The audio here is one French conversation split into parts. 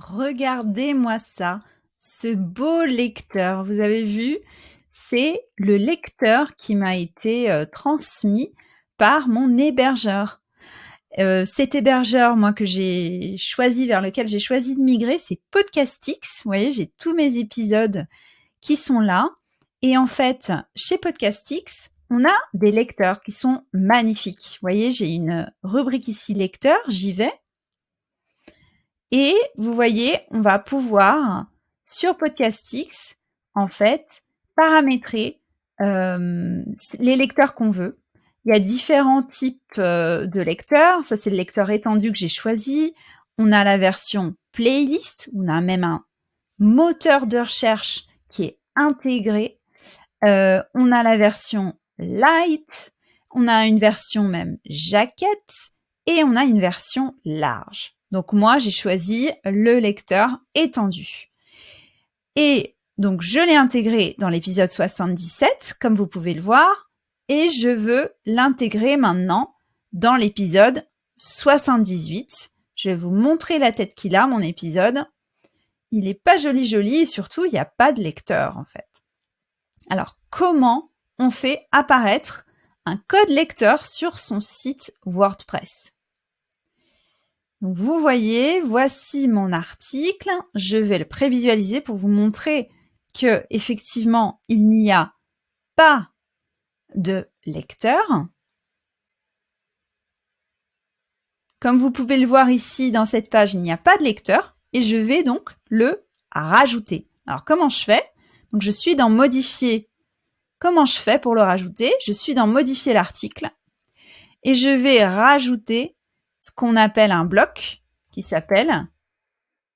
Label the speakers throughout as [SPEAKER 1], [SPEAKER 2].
[SPEAKER 1] Regardez-moi ça, ce beau lecteur. Vous avez vu? C'est le lecteur qui m'a été, transmis par mon hébergeur. Cet hébergeur, moi, que j'ai choisi vers lequel j'ai choisi de migrer, c'est Podcastix. Vous voyez, j'ai tous mes épisodes qui sont là et en fait, chez Podcastix, on a des lecteurs qui sont magnifiques. Vous voyez, j'ai une rubrique ici lecteur, j'y vais et vous voyez, on va pouvoir, sur Podcastix, en fait, paramétrer les lecteurs qu'on veut. Il y a différents types de lecteurs. Ça, c'est le lecteur étendu que j'ai choisi. On a la version playlist. On a même un moteur de recherche qui est intégré. On a la version light. On a une version même jaquette. Et on a une version large. Donc moi, j'ai choisi le lecteur étendu. Et donc, je l'ai intégré dans l'épisode 77, comme vous pouvez le voir, et je veux l'intégrer maintenant dans l'épisode 78. Je vais vous montrer la tête qu'il a, mon épisode. Il n'est pas joli, et surtout, il n'y a pas de lecteur, en fait. Alors, comment on fait apparaître un code lecteur sur son site WordPress ? Donc, vous voyez, voici mon article. Je vais le prévisualiser pour vous montrer que effectivement, il n'y a pas de lecteur. Comme vous pouvez le voir ici dans cette page, il n'y a pas de lecteur et je vais donc le rajouter. Alors, comment je fais? Donc, je suis dans modifier. Comment je fais pour le rajouter? Je suis dans modifier l'article et je vais rajouter ce qu'on appelle un bloc qui s'appelle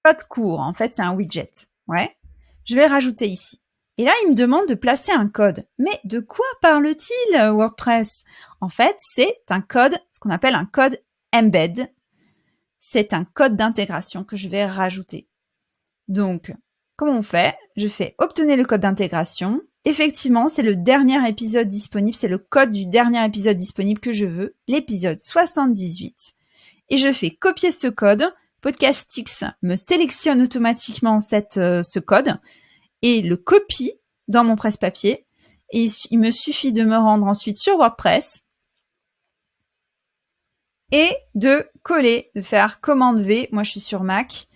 [SPEAKER 1] code court. En fait, c'est un widget. Ouais. Je vais rajouter ici. Et là, il me demande de placer un code. Mais de quoi parle-t-il, WordPress? En fait, c'est un code, ce qu'on appelle un code embed. C'est un code d'intégration que je vais rajouter. Donc, comment on fait? Je fais obtenir le code d'intégration. Effectivement, c'est le dernier épisode disponible. C'est le code du dernier épisode disponible que je veux, l'épisode 78. Et je fais copier ce code. Podcastix me sélectionne automatiquement ce code et le copie dans mon presse-papier. Et il me suffit de me rendre ensuite sur WordPress et de coller, de faire commande V. Moi, je suis sur Mac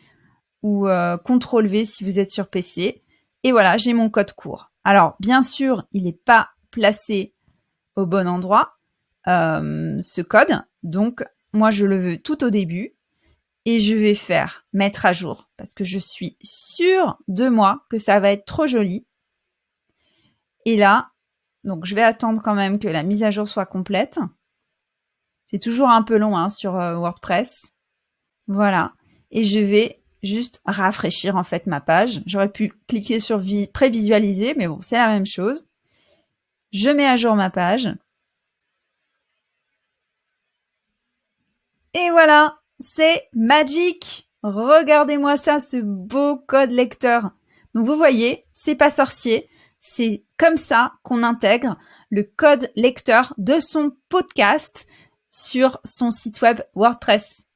[SPEAKER 1] ou CTRL V si vous êtes sur PC. Et voilà, j'ai mon code court. Alors, bien sûr, il n'est pas placé au bon endroit, ce code. Donc, moi, je le veux tout au début. Et je vais faire mettre à jour parce que je suis sûre de moi que ça va être trop joli. Et là, donc je vais attendre quand même que la mise à jour soit complète. C'est toujours un peu long hein, sur WordPress. Voilà. Et je vais juste rafraîchir en fait ma page. J'aurais pu cliquer sur prévisualiser, mais bon, c'est la même chose. Je mets à jour ma page. Et voilà! C'est magique! Regardez-moi ça, ce beau code lecteur. Donc vous voyez, c'est pas sorcier. C'est comme ça qu'on intègre le code lecteur de son podcast sur son site web WordPress.